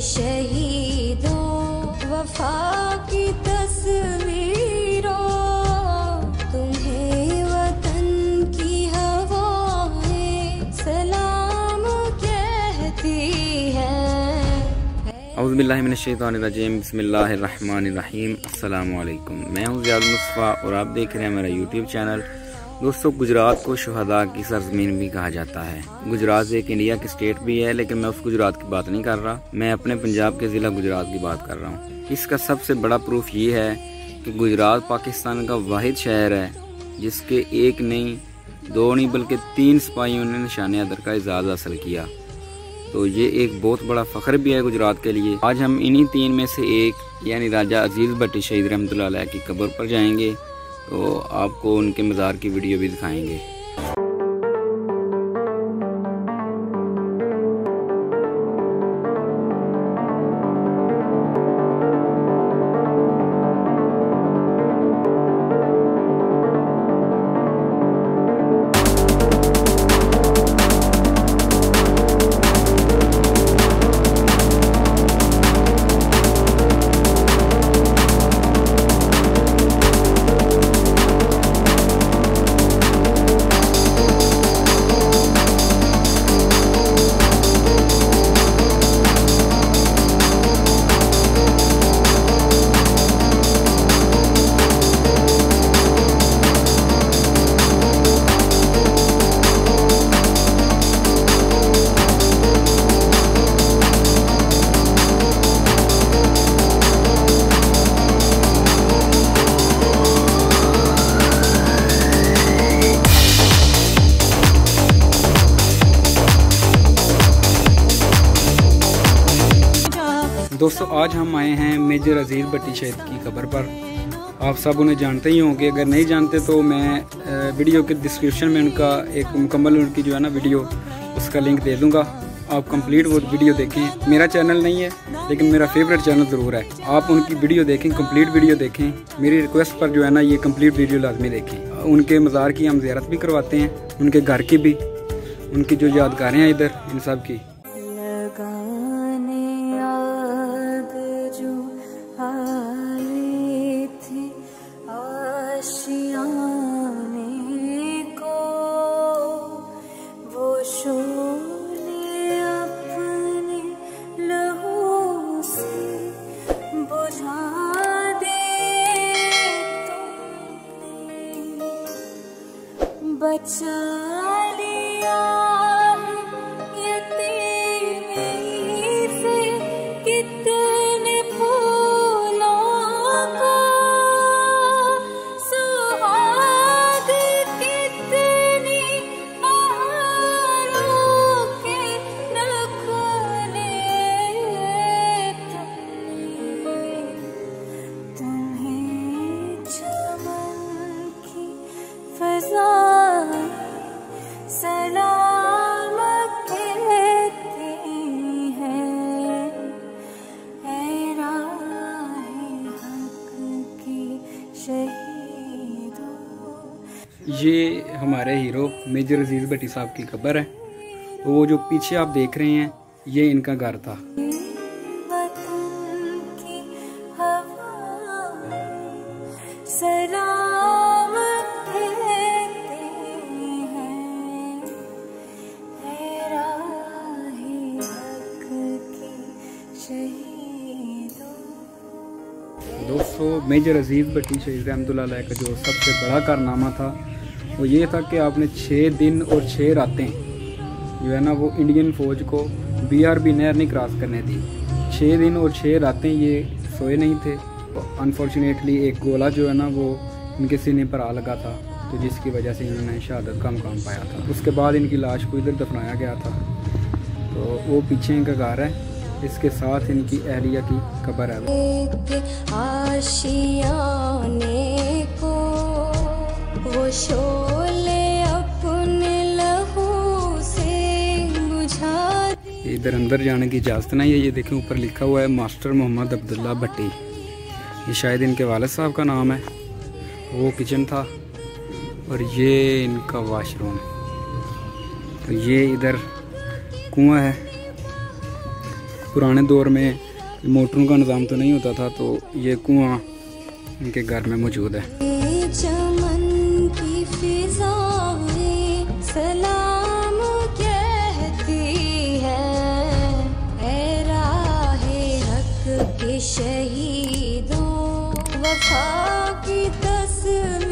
शहीदों वफा की तस्वीरों, तुम्हें वतन की हवाएं सलाम कहती हैं। औज़ु बिल्लाहि मिनश शैतानिर रजीम, बिस्मिल्लाहिर्रहमानिर रहीम। अस्सलामु अलैकुम। मैं हूं ज़ियाद मुस्तफ़ा और आप देख रहे हैं मेरा यूट्यूब चैनल। दोस्तों, गुजरात को शुहदा की सरजमीन भी कहा जाता है। गुजरात एक इंडिया की स्टेट भी है, लेकिन मैं उस गुजरात की बात नहीं कर रहा। मैं अपने पंजाब के ज़िला गुजरात की बात कर रहा हूँ। इसका सबसे बड़ा प्रूफ ये है कि गुजरात पाकिस्तान का वाहिद शहर है जिसके एक नहीं, दो नहीं, बल्कि 3 सिपाहियों ने निशान अदर का एजाज़ हासिल किया। तो ये एक बहुत बड़ा फ़ख्र भी है गुजरात के लिए। आज हम इन्हीं 3 में से एक यानी राजा अजीज़ भट्टी शहीद रहमतुल्लाह अलैह की कब्र पर जाएंगे, तो आपको उनके मज़ार की वीडियो भी दिखाएंगे। दोस्तों, आज हम आए हैं मेजर अजीज़ भट्टी शहीद की कब्र पर। आप सब उन्हें जानते ही होंगे, अगर नहीं जानते तो मैं वीडियो के डिस्क्रिप्शन में उनका एक मुकम्मल उनकी जो है ना वीडियो, उसका लिंक दे दूंगा। आप कंप्लीट वो वीडियो देखें। मेरा चैनल नहीं है, लेकिन मेरा फेवरेट चैनल ज़रूर है। आप उनकी वीडियो देखें, कंप्लीट वीडियो देखें। मेरी रिक्वेस्ट पर जो है ना ये कंप्लीट वीडियो लाजमी देखें। उनके मज़ार की हम ज़ियारत भी करवाते हैं, उनके घर की भी, उनकी जो यादगारें हैं इधर, इन सब की। बचा लिया यतीमी से कितने फूलों को, सुहाग कितनी बहारों के नखले, तुम्हें चमन की फजा सलाम कहती हैं, ऐ राहे हक की शहीदों। ये हमारे हीरो मेजर अजीज़ भट्टी साहब की कब्र है। वो जो पीछे आप देख रहे हैं, ये इनका घर था। वतन की हवा सलाम कहती हैं, ऐ राहे हक की शहीदों। दोस्तों, मेजर अजीज़ भट्टी शहीद रहमतुल्लाह अलैह का जो सबसे बड़ा कारनामा था वो ये था कि आपने 6 दिन और 6 रातें जो है ना वो इंडियन फ़ौज को BRB नहर नहीं क्रॉस करने दी। 6 दिन और 6 रातें ये सोए नहीं थे। अनफॉर्चुनेटली एक गोला जो है ना वो इनके सीने पर आ लगा था, तो जिसकी वजह से इन्होंने शहादत का मुकाम पाया था। उसके बाद इनकी लाश को इधर दफनाया गया था। तो वो पीछे इनका घर है, इसके साथ इनकी अहलिया की कब्र है। आशियाने को वो शोले अपने लहू से बुझा। इधर अंदर जाने की इजाज़त नहीं है। ये देखें ऊपर लिखा हुआ है मास्टर मोहम्मद अब्दुल्ला भट्टी। ये शायद इनके वालिद साहब का नाम है। वो किचन था और ये इनका वाशरूम। तो ये इधर कुआं है पुराने दौर में मोटरों का निज़ाम तो नहीं होता था, तो ये कुआं इनके घर में मौजूद है। चमन की फिजाएं सलाम कहती है, ऐ राहे हक के शहीदों वफा की तस्वीर